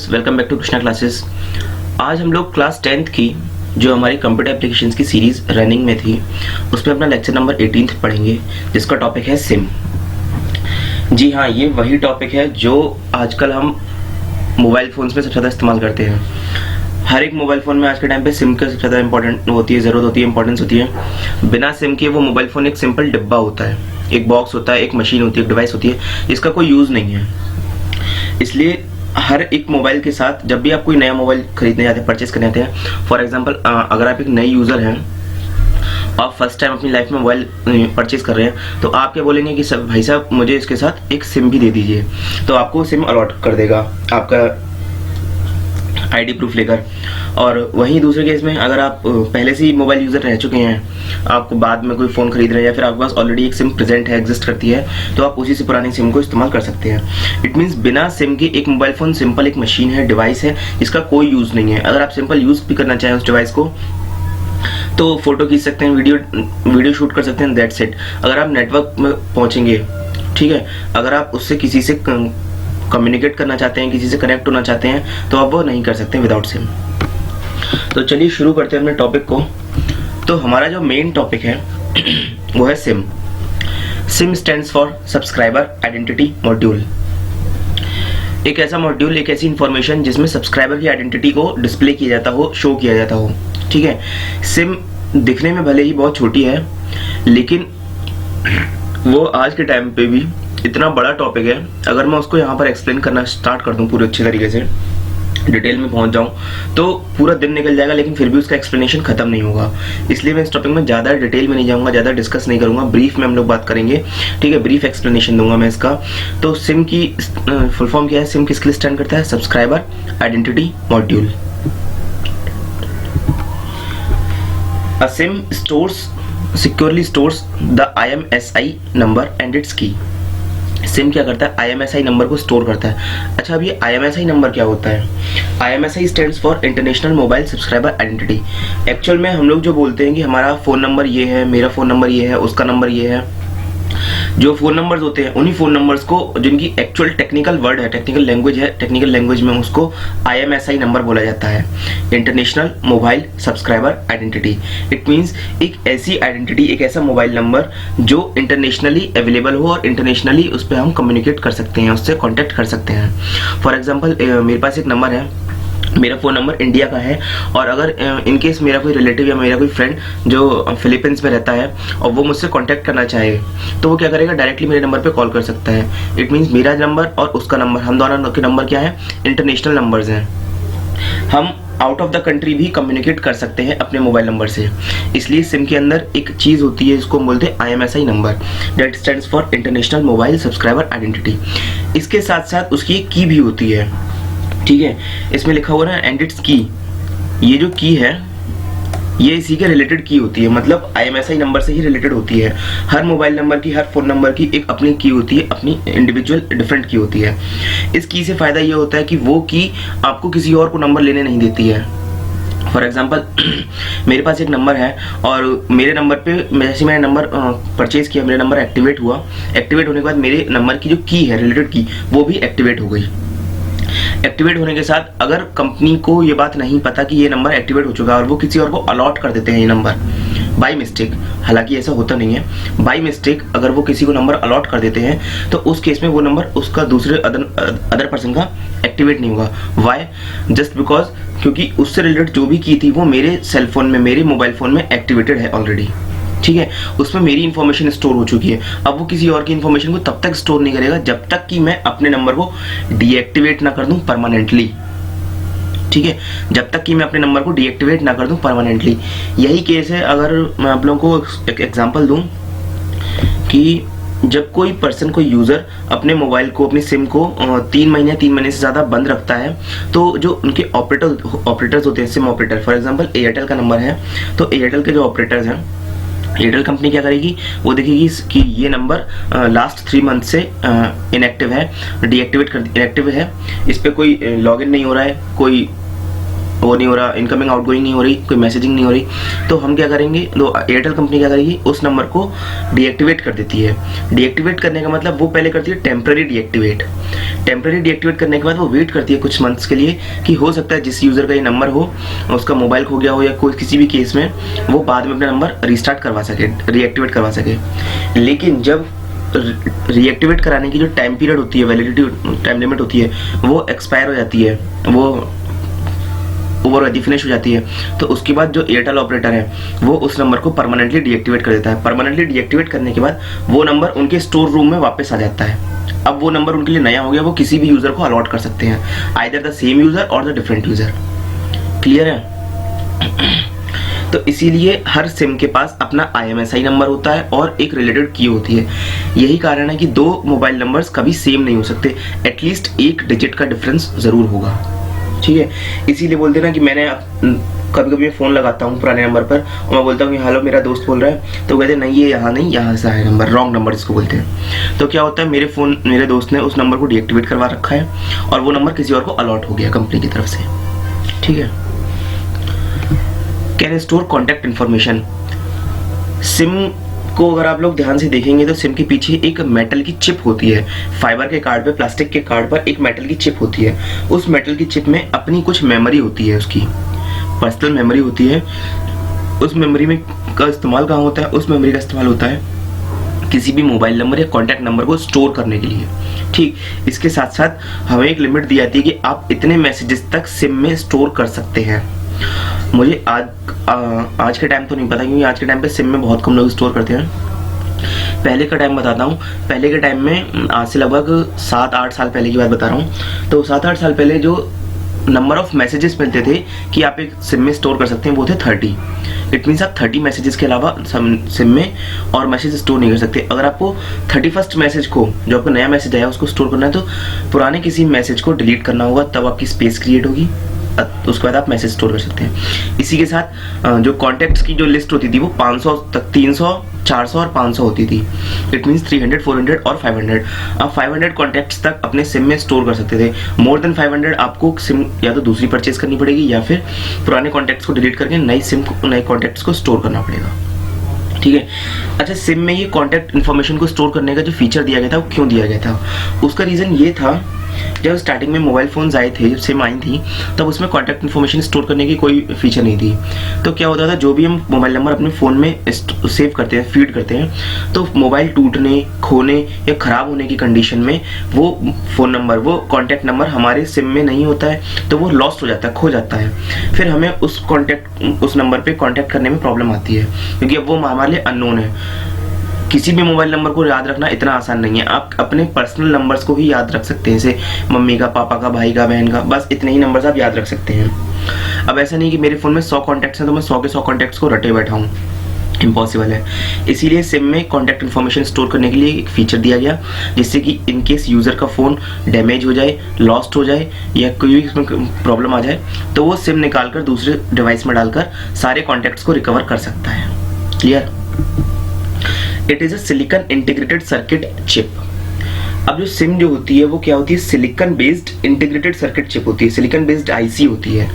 Friends, welcome back to Krishna classes. आज हम लोग क्लास 10th की जो हमारी कंप्यूटर एप्लीकेशंस की सीरीज रनिंग में थी उसमें अपना लेक्चर नंबर 18 पढ़ेंगे, जिसका टॉपिक है सिम। जी हाँ, ये वही टॉपिक है जो आजकल हम मोबाइल फ़ोन्स में सबसे ज़्यादा इस्तेमाल करते हैं। हर एक मोबाइल फ़ोन में आज के टाइम पे सिम का सबसे ज़्यादा इंपॉर्टेंट होती है, ज़रूरत होती है, इंपॉर्टेंस होती है। बिना सिम के वो मोबाइल फ़ोन एक सिंपल डिब्बा होता है, एक बॉक्स होता है, एक मशीन होती है, एक डिवाइस होती है, जिसका कोई यूज़ नहीं है। इसलिए हर एक मोबाइल के साथ जब भी आप कोई नया मोबाइल खरीदने जाते हैं, परचेज करने जाते हैं, फॉर एग्जांपल अगर आप एक नए यूज़र हैं, आप फर्स्ट टाइम अपनी लाइफ में मोबाइल परचेज कर रहे हैं, तो आप क्या बोलेंगे कि सब भाई साहब मुझे इसके साथ एक सिम भी दे दीजिए। तो आपको सिम अलॉट कर देगा आपका आईडी प्रूफ लेकर। और वहीं दूसरे केस में अगर आप पहले से ही मोबाइल यूज़र रह चुके हैं, आपको बाद में कोई फ़ोन खरीद रहे हैं या फिर आपके पास ऑलरेडी एक सिम प्रेजेंट है, एग्जिस्ट करती है, तो आप उसी से पुरानी सिम को इस्तेमाल कर सकते हैं। इट मीन्स बिना सिम के एक मोबाइल फ़ोन सिंपल एक मशीन है, डिवाइस है, जिसका कोई यूज़ नहीं है। अगर आप सिंपल यूज़ भी करना चाहें उस डिवाइस को तो फोटो खींच सकते हैं, वीडियो शूट कर सकते हैं, दैट्स इट। अगर आप नेटवर्क में पहुँचेंगे, ठीक है, अगर आप उससे किसी से कम्युनिकेट करना चाहते हैं, किसी से कनेक्ट होना चाहते हैं, तो आप वो नहीं कर सकते विदाउट सिम। तो चलिए शुरू करते हैं अपने टॉपिक को। तो हमारा जो मेन टॉपिक है वो है SIM. SIM stands for subscriber identity module. एक ऐसा मॉड्यूल, एक ऐसी इंफॉर्मेशन जिसमें सब्सक्राइबर की आइडेंटिटी को डिस्प्ले किया जाता हो, शो किया जाता हो, ठीक है। सिम दिखने में भले ही बहुत छोटी है, लेकिन वो आज के टाइम पे भी इतना बड़ा टॉपिक है। अगर मैं उसको यहाँ पर एक्सप्लेन करना स्टार्ट कर दूँ पूरे अच्छे तरीके से, डिटेल में पहुंच जाऊं, तो पूरा दिन निकल जाएगा, लेकिन फिर भी उसका एक्सप्लेनेशन खत्म नहीं होगा। इसलिए मैं इस टॉपिक में ज़्यादा डिटेल में नहीं जाऊंगा, ज़्यादा डिस्कस नहीं करूंगा, ब्रीफ में हम लोग बात करेंगे, ठीक है। ब्रीफ एक्सप्लेनेशन दूंगा मैं इसका। तो सिम की फुल फॉर्म क्या है? सिम किसके लिए स्टैंड करता है? Subscriber identity module. A SIM securely stores the IMSI number and it's की। सिम क्या करता है? IMSI नंबर को स्टोर करता है। अच्छा, अब ये IMSI नंबर क्या होता है? IMSI stands for international mobile subscriber identity. Actual में हम लोग जो बोलते हैं कि हमारा फ़ोन नंबर ये है, मेरा फ़ोन नंबर ये है, उसका नंबर ये है, जो फ़ोन नंबर्स होते हैं उन्हीं फ़ोन नंबर्स को, जिनकी एक्चुअल टेक्निकल वर्ड है, टेक्निकल लैंग्वेज है, टेक्निकल लैंग्वेज में उसको IMSI नंबर बोला जाता है, international mobile subscriber identity. It means एक ऐसी आइडेंटिटी, एक ऐसा मोबाइल नंबर जो इंटरनेशनली अवेलेबल हो और इंटरनेशनली उस पर हम कम्युनिकेट कर सकते हैं, उससे कॉन्टैक्ट कर सकते हैं। फॉर एग्जाम्पल मेरे पास एक नंबर है, मेरा फ़ोन नंबर इंडिया का है, और अगर इन केस मेरा कोई रिलेटिव या मेरा कोई फ्रेंड जो फिलीपींस में रहता है और वो मुझसे कांटेक्ट करना चाहे, तो वो क्या करेगा? डायरेक्टली मेरे नंबर पे कॉल कर सकता है। इट मीन्स मेरा नंबर और उसका नंबर, हम दोनों के नंबर क्या है? इंटरनेशनल नंबर्स हैं। हम आउट ऑफ द कंट्री भी कम्युनिकेट कर सकते हैं अपने मोबाइल नंबर से। इसलिए सिम के अंदर एक चीज़ होती है जिसको हम बोलते हैं IMSI number, that stands for international mobile subscriber identity. इसके साथ साथ उसकी एक की भी होती है, ठीक है। इसमें लिखा हुआ है एंड इट्स की। ये जो की है ये इसी के रिलेटेड की होती है, मतलब IMSI नंबर से ही रिलेटेड होती है। हर मोबाइल नंबर की, हर फोन नंबर की एक अपनी की होती है, अपनी इंडिविजुअल डिफरेंट की होती है। इस की से फायदा ये होता है कि वो की आपको किसी और को नंबर लेने नहीं देती है। फॉर एग्जाम्पल मेरे पास एक नंबर है और मेरे नंबर पे जैसे मैंने नंबर परचेज किया, मेरा नंबर एक्टिवेट हुआ। एक्टिवेट होने के बाद मेरे नंबर की जो की है, रिलेटेड की, वो भी एक्टिवेट हो गई। एक्टिवेट होने के साथ अगर कंपनी को ये बात नहीं पता कि ये नंबर एक्टिवेट हो चुका है और वो किसी और को अलॉट कर देते हैं ये नंबर बाय मिस्टेक, हालांकि ऐसा होता नहीं है, बाय मिस्टेक अगर वो किसी को नंबर अलॉट कर देते हैं, तो उस केस में वो नंबर उसका दूसरे अदर पर्सन का एक्टिवेट नहीं होगा। वाई? जस्ट बिकॉज क्योंकि उससे रिलेटेड जो भी की थी वो मेरे सेल फोन में, मेरे मोबाइल फोन में एक्टिवेटेड है ऑलरेडी, ठीक है। उसमें मेरी इंफॉर्मेशन स्टोर हो चुकी है। अब वो किसी और की इंफॉर्मेशन को तब तक स्टोर नहीं करेगा जब तक कि मैं अपने नंबर को डीएक्टिवेट ना कर दूं परमानेंटली, ठीक है। जब तक कि मैं अपने नंबर को डीएक्टिवेट ना कर दूं परमानेंटली। यही केस है, अगर मैं आप लोगों को एक एग्जांपल दूं कि जब कोई पर्सन, कोई यूज़र अपने मोबाइल को, अपनी सिम को 3 महीने से ज़्यादा बंद रखता है, तो जो उनके ऑपरेटर्स होते हैं, SIM operator, for example Airtel का नंबर है, तो एयरटेल के जो ऑपरेटर्स हैं, एयरटेल कंपनी क्या करेगी? वो देखेगी कि ये नंबर लास्ट 3 मंथ से इनएक्टिव है, इनएक्टिव है, इस पर कोई लॉगिन नहीं हो रहा है, कोई वो नहीं हो रहा, इनकमिंग आउटगोइंग नहीं हो रही, कोई मैसेजिंग नहीं हो रही, तो हम क्या करेंगे, तो एयरटेल कंपनी क्या करेगी, उस नंबर को डीएक्टिवेट कर देती है। डीएक्टिवेट करने का मतलब वो पहले करती है टेम्पररी डीएक्टिवेट। टेम्पररी डीएक्टिवेट करने के बाद वो वेट करती है कुछ मंथ्स के लिए कि हो सकता है जिस यूज़र का ये नंबर हो, उसका मोबाइल खो गया हो या कोई किसी भी केस में वो बाद में अपना नंबर रिस्टार्ट करवा सके, रीएक्टिवेट करवा सके। लेकिन जब रीएक्टिवेट कराने की जो टाइम पीरियड होती है, वैलिडिटी टाइम लिमिट होती है, वो एक्सपायर हो जाती है, वो ओवर होती, फिनिश हो जाती है, तो उसके बाद जो एयरटेल ऑपरेटर है वो उस नंबर को परमानेंटली डीएक्टिवेट कर देता है। परमानेंटली डीएक्टिवेट करने के बाद वो नंबर उनके स्टोर रूम में वापस आ जाता है। अब वो नंबर उनके लिए नया हो गया, वो किसी भी यूजर को अलॉट कर सकते हैं, आइदर द सेम यूजर और द डिफरेंट यूजर। क्लियर है? तो इसीलिए हर सिम के पास अपना IMSI नंबर होता है और एक रिलेटेड की होती है। यही कारण है कि दो मोबाइल नंबर्स कभी सेम नहीं हो सकते, एटलीस्ट एक डिजिट का डिफरेंस जरूर होगा। ठीक है, इसीलिए बोलते ना कि मैंने कभी कभी मैं फ़ोन लगाता हूँ पुराने नंबर पर और मैं बोलता हूँ कि हेलो मेरा दोस्त बोल रहा है, तो कहते हैं नहीं ये यहाँ नहीं, यहाँ से है नंबर, रॉन्ग नंबर इसको बोलते हैं। तो क्या होता है, मेरे दोस्त ने उस नंबर को डीएक्टिवेट करवा रखा है और वो नंबर किसी और को अलॉट हो गया कंपनी की तरफ से। ठीक है। Can store contact information. SIM को अगर आप लोग ध्यान से देखेंगे तो सिम के पीछे एक मेटल की चिप होती है। फाइबर के कार्ड पे, प्लास्टिक के कार्ड पर एक मेटल की चिप होती है। उस मेटल की चिप में अपनी कुछ मेमोरी होती है, उसकी पर्सनल मेमोरी होती है। उस मेमोरी में का इस्तेमाल कहाँ होता है, उस मेमोरी का इस्तेमाल होता है किसी भी मोबाइल नंबर या कॉन्टैक्ट नंबर को स्टोर करने के लिए। ठीक, इसके साथ साथ हमें एक लिमिट दी जाती है कि आप इतने मैसेजेस तक सिम में स्टोर कर सकते हैं। मुझे आज के टाइम तो नहीं पता, क्योंकि आज के टाइम पे सिम में बहुत कम लोग स्टोर करते हैं। पहले का टाइम बताता हूँ। पहले के टाइम में आज से लगभग 7-8 साल पहले की बात बता रहा हूँ, तो 7-8 साल पहले जो नंबर ऑफ मैसेजेस मिलते थे कि आप एक सिम में स्टोर कर सकते हैं वो थे 30। इट मीन्स आप 30 मैसेजेस के अलावा सिम में और मैसेज स्टोर नहीं कर सकते। अगर आपको 31st मैसेज को, जो आपको नया मैसेज आया उसको स्टोर करना है, तो पुराने किसी मैसेज को डिलीट करना होगा, तब आपकी स्पेस क्रिएट होगी, उसके बाद आप मैसेज स्टोर कर सकते हैं। इसी के साथ जो कॉन्टैक्ट्स की जो लिस्ट होती थी वो 500 तक, 300, 400 और 500 होती थी। इट मीन्स 300, 400 और 500। आप 500 कॉन्टैक्ट्स तक अपने सिम में स्टोर कर सकते थे। मोर देन 500 आपको सिम या तो दूसरी परचेज करनी पड़ेगी या फिर पुराने कॉन्टैक्ट्स को डिलीट करके नए कॉन्टैक्ट्स को स्टोर करना पड़ेगा। ठीक है। अच्छा, सिम में ये कॉन्टैक्ट इन्फॉर्मेशन को स्टोर करने का जो फीचर दिया गया था वो क्यों दिया गया था? उसका रीज़न ये था, जब स्टार्टिंग में मोबाइल फ़ोन्स आए थे, जब सिम आई थी, तब उसमें कॉन्टैक्ट इन्फॉर्मेशन स्टोर करने की कोई फीचर नहीं थी। तो क्या होता था, जो भी हम मोबाइल नंबर अपने फ़ोन में सेव करते हैं, फीड करते हैं, तो मोबाइल टूटने, खोने या ख़राब होने की कंडीशन में वो फ़ोन नंबर, वो कॉन्टैक्ट नंबर हमारे सिम में नहीं होता है, तो वो लॉस्ट हो जाता है, खो जाता है। फिर हमें उस नंबर पर कॉन्टैक्ट करने में प्रॉब्लम आती है, क्योंकि अब वो हमारे लिए अननोन है। किसी भी मोबाइल नंबर को याद रखना इतना आसान नहीं है। आप अपने पर्सनल नंबर्स को ही याद रख सकते हैं, जैसे मम्मी का, पापा का, भाई का, बहन का, बस इतने ही नंबर्स आप याद रख सकते हैं। अब ऐसा नहीं कि मेरे फ़ोन में 100 कॉन्टैक्ट्स हैं तो मैं 100 के 100 कॉन्टैक्ट्स को रटे बैठा हूँ, इम्पॉसिबल है। इसीलिए सिम में कॉन्टैक्ट इन्फॉर्मेशन स्टोर करने के लिए एक फीचर दिया गया, जिससे कि इन केस यूज़र का फ़ोन डैमेज हो जाए, लॉस्ट हो जाए या कोई भी इसमें प्रॉब्लम आ जाए, तो वो सिम निकाल कर दूसरे डिवाइस में डालकर सारे कॉन्टैक्ट्स को रिकवर कर सकता है। Clear? It is a silicon integrated circuit chip. अब जो सिम जो होती है वो क्या होती है, silicon based integrated circuit chip होती है, सिलिकॉन बेस्ड आईसी होती है।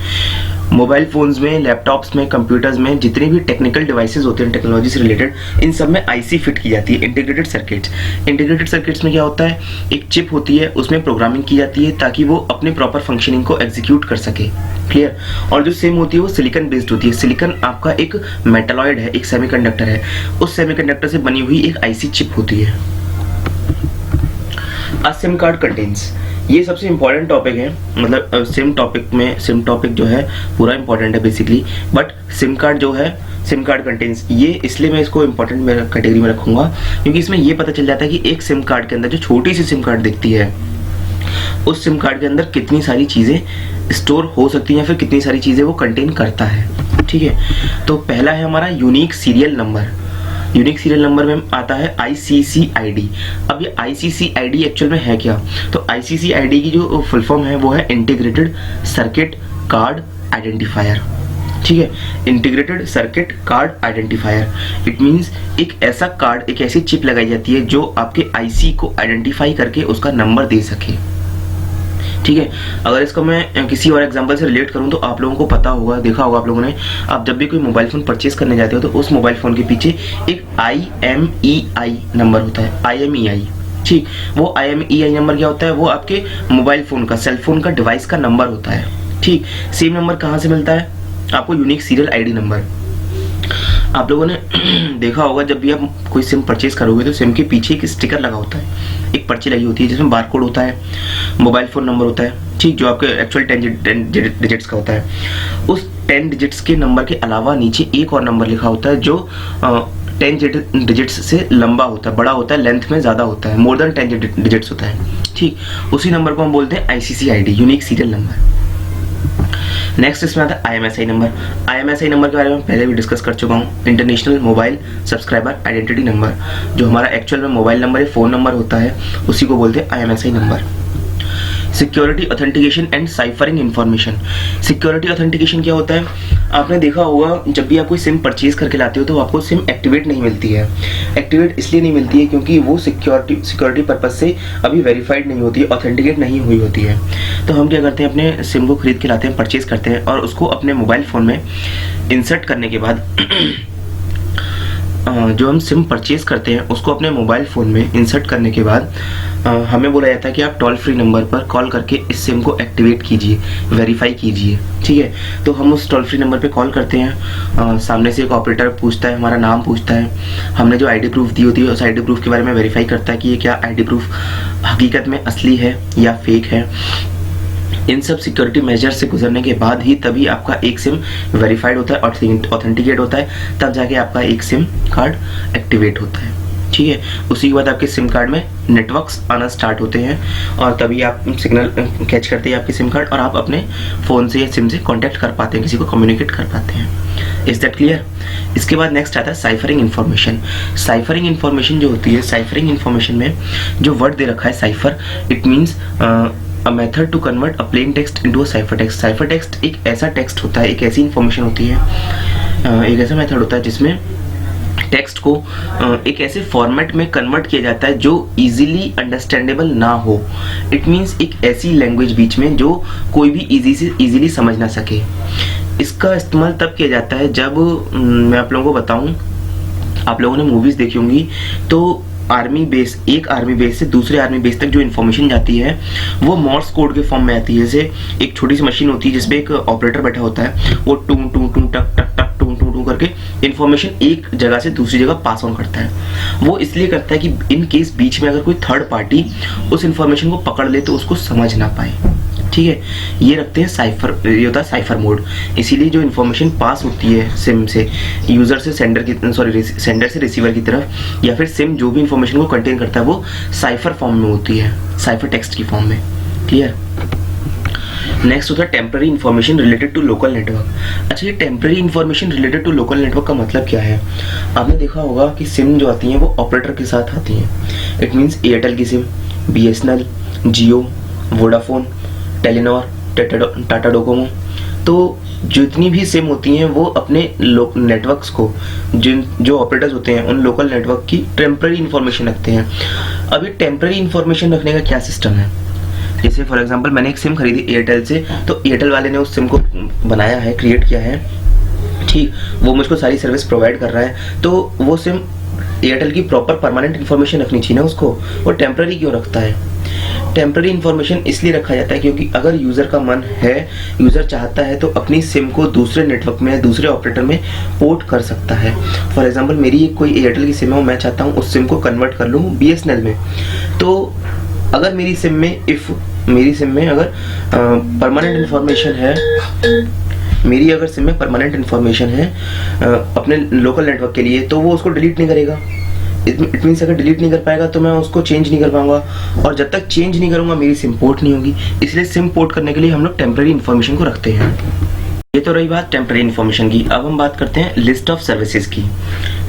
मोबाइल फोन्स में, लैपटॉप्स में, कंप्यूटर्स में जितने भी टेक्निकल डिवाइसेस होते हैं टेक्नोलॉजी से रिलेटेड, इन सब में आईसी फिट की जाती है, इंटीग्रेटेड सर्किट्स। इंटीग्रेटेड सर्किट्स में क्या होता है, एक चिप होती है, उसमें प्रोग्रामिंग की जाती है ताकि वो अपने प्रॉपर फंक्शनिंग को एग्जीक्यूट कर सके। क्लियर? और जो सिम होती है वो सिलिकॉन बेस्ड होती है। सिलिकॉन आपका एक मेटलॉइड है, एक सेमीकंडक्टर है, उस सेमीकंडक्टर से बनी हुई एक आईसी चिप होती है। अ सिम कार्ड कंटेन्स, ये सबसे इंपॉर्टेंट टॉपिक है, मतलब सिम टॉपिक जो है पूरा इंपॉर्टेंट है बेसिकली, बट सिम कार्ड जो है, सिम कार्ड कंटेन्स, ये इसलिए मैं इसको इंपॉर्टेंट कैटेगरी में रखूंगा क्योंकि इसमें ये पता चल जाता है कि एक सिम कार्ड के अंदर जो छोटी सी सिम कार्ड दिखती है, उस सिम कार्ड के अंदर कितनी सारी चीज़ें स्टोर हो सकती हैं या फिर कितनी सारी चीज़ें वो कंटेन करता है। ठीक है, तो पहला है हमारा unique serial number. Unique serial number में आता है ICCID। अब ये ICCID एक्चुअल में है क्या? तो ICCID की जो फुल फॉर्म है वो है इंटीग्रेटेड सर्किट कार्ड आइडेंटिफायर। ठीक है, integrated circuit card identifier. It means एक ऐसा कार्ड, एक ऐसी चिप लगाई जाती है जो आपके आईसी को आइडेंटिफाई करके उसका नंबर दे सके। ठीक है। अगर इसको मैं किसी और एग्जांपल से रिलेट करूं तो आप लोगों को पता होगा, देखा होगा आप लोगों ने, आप जब भी कोई मोबाइल फ़ोन परचेज करने जाते हो तो उस मोबाइल फ़ोन के पीछे एक IMEI नंबर होता है, IMEI। ठीक, वो IMEI नंबर क्या होता है? वो आपके मोबाइल फ़ोन का, सेल फोन का डिवाइस का नंबर होता है। ठीक, सेम नंबर कहाँ से मिलता है आपको? Unique serial ID number. आप लोगों ने देखा होगा जब भी आप कोई सिम परचेज करोगे तो सिम के पीछे एक स्टिकर लगा होता है, एक पर्ची लगी होती है जिसमें बारकोड होता है, मोबाइल फ़ोन नंबर होता है, ठीक, जो आपके एक्चुअल 10 डिजिट्स का होता है। उस 10 डिजिट्स के नंबर के अलावा नीचे एक और नंबर लिखा होता है जो 10 डिजिट्स से लंबा होता है, बड़ा होता है, लेंथ में ज़्यादा होता है, मोर देन 10 डिजिट्स होता है। ठीक, उसी नंबर को हम बोलते हैं ICC ID, unique serial number. Next इसमें आता है IMSI नंबर। IMSI नंबर के बारे में पहले भी डिस्कस कर चुका हूँ, international mobile subscriber identity number. जो हमारा एक्चुअल में मोबाइल नंबर या फ़ोन नंबर होता है उसी को बोलते हैं IMSI number. Security authentication and ciphering information. Security authentication क्या होता है? आपने देखा होगा जब भी आप कोई सिम परचेज करके लाते हो तो आपको सिम एक्टिवेट नहीं मिलती है। एक्टिवेट इसलिए नहीं मिलती है क्योंकि वो सिक्योरिटी पर्पज से अभी वेरीफाइड नहीं होती है, ऑथेंटिकेट नहीं हुई होती है। तो हम क्या करते हैं, अपने सिम को खरीद के लाते हैं, परचेज करते हैं और उसको अपने मोबाइल फ़ोन में इंसर्ट करने के बाद जो हम सिम परचेज करते हैं उसको अपने मोबाइल फ़ोन में इंसर्ट करने के बाद हमें बोला जाता है कि आप टोल फ्री नंबर पर कॉल करके इस सिम को एक्टिवेट कीजिए, वेरीफाई कीजिए। ठीक है, तो हम उस टोल फ्री नंबर पे कॉल करते हैं, सामने से एक ऑपरेटर पूछता है, हमारा नाम पूछता है, हमने जो ID प्रूफ दी होती है उस ID प्रूफ के बारे में वेरीफाई करता है कि ये क्या ID प्रूफ हकीकत में असली है या फेक है। इन सब सिक्योरिटी मेजर से गुजरने के बाद ही तभी आपका एक सिम वेरीफाइड होता है और ऑथेंटिकेट होता है, तब जाके आपका एक सिम कार्ड एक्टिवेट होता है। ठीक है, उसी के बाद आपके सिम कार्ड में नेटवर्क्स आना स्टार्ट होते हैं और तभी आप सिग्नल कैच करते हैं आपके सिम कार्ड और आप अपने फ़ोन से या सिम से कांटेक्ट कर पाते हैं, किसी को कम्युनिकेट कर पाते हैं। Is that clear? इसके बाद नेक्स्ट आता है साइफरिंग इन्फॉर्मेशन। साइफरिंग इन्फॉर्मेशन जो होती है, साइफरिंग इन्फॉर्मेशन में जो वर्ड दे रखा है cipher, it means a method to convert a plain text into a cipher text. Cipher text एक ऐसा टेक्स्ट होता है, एक ऐसी इन्फॉर्मेशन होती है, एक ऐसा मेथड होता है जिसमें टेक्स्ट को एक ऐसे फॉर्मेट में कन्वर्ट किया जाता है जो इजीली अंडरस्टैंडेबल ना हो। इट मीन्स एक ऐसी लैंग्वेज बीच में जो कोई भी इजीली समझ ना सके। इसका इस्तेमाल तब किया जाता है जब मैं आप लोगों को बताऊं, आप लोगों ने मूवीज़ देखी होंगी तो आर्मी बेस, एक आर्मी बेस से दूसरे आर्मी बेस तक जो इन्फॉर्मेशन जाती है वो मॉर्स कोड के फॉर्म में आती है। जैसे एक छोटी सी मशीन होती है जिसपे एक ऑपरेटर बैठा होता है, वो टू टू टू टक टक टक टू टू टू करके इन्फॉर्मेशन एक जगह से दूसरी जगह पास ऑन करता है। वो इसलिए करता है कि इन केस बीच में अगर कोई थर्ड पार्टी उस इन्फॉर्मेशन को पकड़ ले तो उसको समझ ना पाए। ठीक है, ये रखते हैं साइफर, ये होता है साइफर मोड। इसीलिए जो इन्फॉर्मेशन पास होती है सिम से यूज़र से सेंडर की, सेंडर से रिसीवर की तरफ, या फिर सिम जो भी इन्फॉर्मेशन को कंटेन करता है वो साइफर फॉर्म में होती है, साइफर टेक्स्ट की फॉर्म में। क्लियर? नेक्स्ट होता है temporary information related to local network. अच्छा, ये temporary information related to local network का मतलब क्या है? आपने देखा होगा कि सिम जो आती हैं वो ऑपरेटर के साथ आती हैं। इट मीन्स एयरटेल की सिम, BSNL, जियो, वोडाफोन, टेलीनॉर, टाटा डोकोमो, तो जितनी भी सिम होती हैं वो अपने नेटवर्क्स को, जो ऑपरेटर्स होते हैं उन लोकल नेटवर्क की टेम्पररी इन्फॉर्मेशन रखते हैं। अब ये टेम्पररी इन्फॉर्मेशन रखने का क्या सिस्टम है? जैसे फॉर एग्जांपल मैंने एक सिम खरीदी एयरटेल से, तो एयरटेल वाले ने उस सिम को बनाया है, क्रिएट किया है, ठीक, वो मुझको सारी सर्विस प्रोवाइड कर रहा है, तो वो सिम एयरटेल की प्रॉपर परमानेंट इन्फॉर्मेशन रखनी चाहिए ना उसको, वो टेम्पररी क्यों रखता है? टेम्पररी इन्फॉर्मेशन इसलिए रखा जाता है क्योंकि अगर यूज़र का मन है, यूज़र चाहता है तो अपनी सिम को दूसरे नेटवर्क में, दूसरे ऑपरेटर में पोर्ट कर सकता है। फॉर एग्जांपल मेरी एक कोई एयरटेल की सिम है, मैं चाहता हूँ उस सिम को कन्वर्ट कर लूँ BSNL में, तो अगर मेरी सिम में अगर परमानेंट इन्फॉर्मेशन है, मेरी अगर सिम में परमानेंट इन्फॉर्मेशन है अपने लोकल नेटवर्क के लिए, तो वो उसको डिलीट नहीं करेगा। इट मीन्स अगर डिलीट नहीं कर पाएगा तो मैं उसको चेंज नहीं कर पाऊंगा, और जब तक चेंज नहीं करूंगा मेरी सिम पोर्ट नहीं होगी। इसलिए सिम पोर्ट करने के लिए हम लोग टेम्पररी इन्फॉर्मेशन को रखते हैं। ये तो रही बात टेम्पररी इन्फॉर्मेशन की। अब हम बात करते हैं लिस्ट ऑफ सर्विसेज की।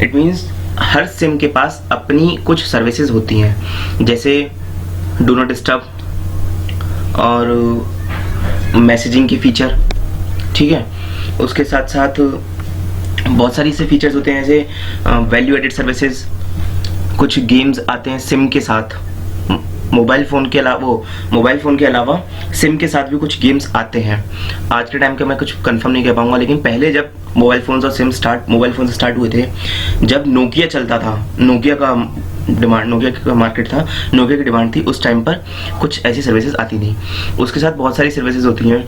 इट मीन्स हर सिम के पास अपनी कुछ सर्विसेज होती हैं, जैसे डू नॉट डिस्टर्ब और मैसेजिंग की फीचर। ठीक है, उसके साथ साथ बहुत सारी से फीचर्स होते हैं, जैसे वैल्यू एडेड सर्विसेज, कुछ गेम्स आते हैं सिम के साथ, मोबाइल फ़ोन के अलावा सिम के साथ भी कुछ गेम्स आते हैं। आज के टाइम का मैं कुछ कंफर्म नहीं कह पाऊंगा, लेकिन पहले जब मोबाइल फ़ोन से स्टार्ट हुए थे, जब नोकिया चलता था, नोकिया का मार्केट था, नोकिया की डिमांड थी, उस टाइम पर कुछ ऐसी सर्विसेज आती थी। उसके साथ बहुत सारी सर्विसेज होती हैं,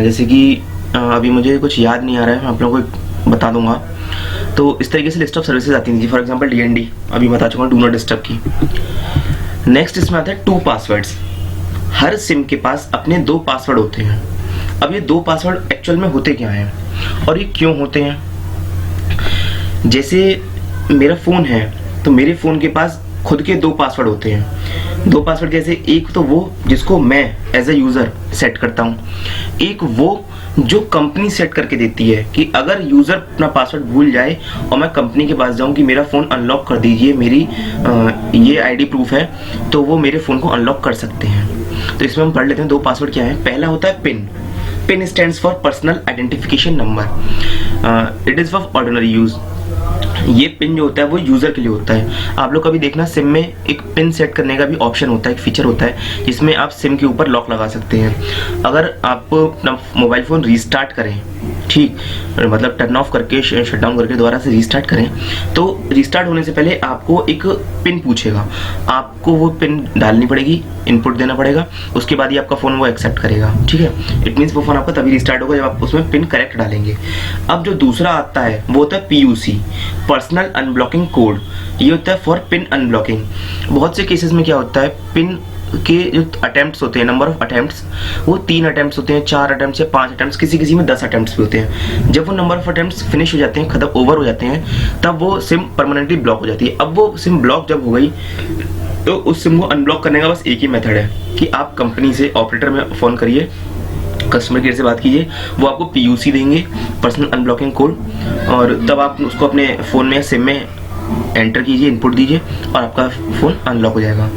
जैसे कि अभी मुझे कुछ याद नहीं आ रहा है, मैं आप लोगों को बता दूंगा। तो इस तरीके से लिस्ट ऑफ सर्विसेज आती थी। फॉर एग्जांपल DND अभी बता चुका हूँ, डू नॉट डिस्टर्ब की। नेक्स्ट इसमें आता है 2 पासवर्ड्स। हर सिम के पास अपने 2 पासवर्ड होते हैं। अब ये 2 पासवर्ड एक्चुअल में होते क्या हैं और ये क्यों होते हैं? जैसे मेरा फ़ोन है तो मेरे फ़ोन के पास खुद के 2 पासवर्ड होते हैं। 2 पासवर्ड जैसे, एक तो वो जिसको मैं एज ए यूज़र सेट करता हूँ, एक वो जो कंपनी सेट करके देती है कि अगर यूज़र अपना पासवर्ड भूल जाए और मैं कंपनी के पास जाऊँ कि मेरा फ़ोन अनलॉक कर दीजिए, मेरी ये ID प्रूफ है, तो वो मेरे फ़ोन को अनलॉक कर सकते हैं। तो इसमें हम पढ़ लेते हैं 2 पासवर्ड क्या है। पहला होता है pin. Pin stands for personal identification number. It is for ordinary use. ये पिन जो होता है वो यूज़र के लिए होता है। आप लोग कभी देखना, सिम में एक पिन सेट करने का भी ऑप्शन होता है, एक फीचर होता है जिसमें आप सिम के ऊपर लॉक लगा सकते हैं। अगर आप अपना मोबाइल फ़ोन रीस्टार्ट करें, ठीक, मतलब टर्न ऑफ करके शट डाउन करके दोबारा से रीस्टार्ट करें, तो रीस्टार्ट होने से पहले आपको एक पिन पूछेगा, आपको वो पिन डालनी पड़ेगी, इनपुट देना पड़ेगा, उसके बाद ही आपका फ़ोन वो एक्सेप्ट करेगा। ठीक है, इट मीन्स वो फ़ोन आपका तभी रिस्टार्ट होगा जब आप उसमें पिन करेक्ट डालेंगे। अब जो दूसरा आता है वो होता है PUC, पर्सनल अनब्लॉकिंग कोड। ये होता है फॉर पिन अनब्लॉकिंग। बहुत से केसेस में क्या होता है, पिन के जो अटेम्प्ट्स होते हैं, नंबर ऑफ अटेम्प्ट्स, वो 3 अटेम्प्ट्स होते हैं, 4 अटेम्प्ट्स या 5 अटेम्प्ट्स, किसी में 10 अटेम्प्ट्स भी होते हैं। जब वो नंबर ऑफ अटेम्प्ट्स फिनिश हो जाते हैं, खत्म ओवर हो जाते हैं, तब वो सिम परमानेंटली ब्लॉक हो जाती है। अब वो सिम ब्लॉक जब हो गई तो उस सिम को अनब्लॉक करने का बस एक ही मेथड है कि आप कंपनी से ऑपरेटर में फ़ोन करिए, कस्टमर केयर से बात कीजिए, वो आपको PUC देंगे, पर्सनल अनब्लॉकिंग कोड, और तब आप उसको अपने फ़ोन में, सिम में एंटर कीजिए, इनपुट दीजिए और आपका फ़ोन अनलॉक हो जाएगा।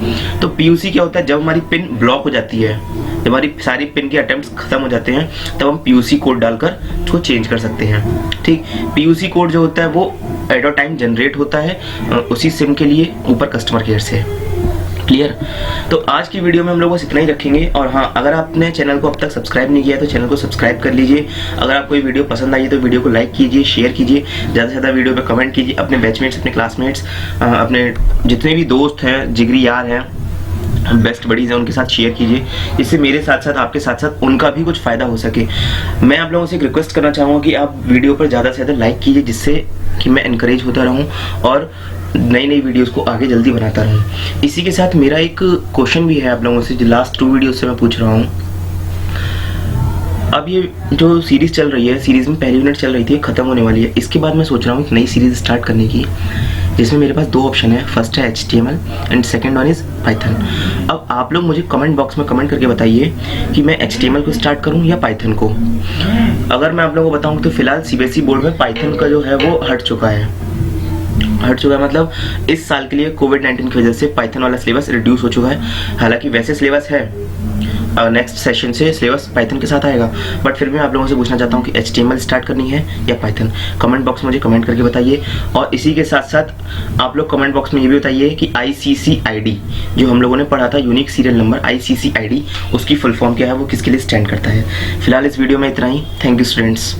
तो PUC क्या होता है, जब हमारी पिन ब्लॉक हो जाती है, जब हमारी सारी पिन के अटेम्प्ट्स खत्म हो जाते हैं, तब हम PUC कोड डालकर उसको चेंज कर सकते हैं। ठीक, PUC कोड जो होता है वो एट अ टाइम जनरेट होता है उसी सिम के लिए ऊपर कस्टमर केयर से। क्लियर? तो आज की वीडियो में हम लोग बस इतना ही रखेंगे। और हाँ, अगर आपने चैनल को अब तक सब्सक्राइब नहीं किया तो चैनल को सब्सक्राइब कर लीजिए। अगर आपको ये वीडियो पसंद आई तो वीडियो को लाइक कीजिए, शेयर कीजिए, ज़्यादा से ज़्यादा वीडियो पे कमेंट कीजिए, अपने बैचमेट्स, अपने क्लासमेट्स, अपने जितने भी दोस्त हैं, जिगरी यार हैं, बेस्ट बडीज हैं, उनके साथ शेयर कीजिए, जिससे मेरे साथ साथ आपके साथ साथ उनका भी कुछ फ़ायदा हो सके। मैं आप लोगों से एक रिक्वेस्ट करना चाहूँगा कि आप वीडियो पर ज़्यादा से ज़्यादा लाइक कीजिए, जिससे कि मैं इनकरेज होता रहूँ और नई नई वीडियोस को आगे जल्दी बनाता रहूँ। इसी के साथ मेरा एक क्वेश्चन भी है आप लोगों से, जो लास्ट 2 वीडियोस से मैं पूछ रहा हूँ। अब ये जो सीरीज़ चल रही है, सीरीज़ में पहली यूनिट चल रही थी, ख़त्म होने वाली है। इसके बाद मैं सोच रहा हूँ एक नई सीरीज़ स्टार्ट करने की, जिसमें मेरे पास 2 ऑप्शन है। फर्स्ट है HTML and second one is Python. अब आप लोग मुझे कमेंट बॉक्स में कमेंट करके बताइए कि मैं HTML को स्टार्ट करूँ या पाइथन को। अगर मैं आप लोगों को बताऊँ तो फिलहाल CBSE बोर्ड में पाइथन का जो है वो हट चुका है, मतलब इस साल के लिए कोविड-19 की वजह से पाइथन वाला सिलेबस रिड्यूस हो चुका है। हालांकि वैसे सिलेबस है, नेक्स्ट सेशन से सिलेबस पाइथन के साथ आएगा, बट फिर भी मैं आप लोगों से पूछना चाहता हूँ कि HTML स्टार्ट करनी है या पाइथन। कमेंट बॉक्स में मुझे कमेंट करके बताइए। और इसी के साथ साथ आप लोग कमेंट बॉक्स में ये भी बताइए कि ICCID जो हम लोगों ने पढ़ा था, यूनिक सीरियल नंबर, ICCID, उसकी फुल फॉर्म क्या है, वो किसके लिए स्टैंड करता है। फिलहाल इस वीडियो में इतना ही। Thank you students.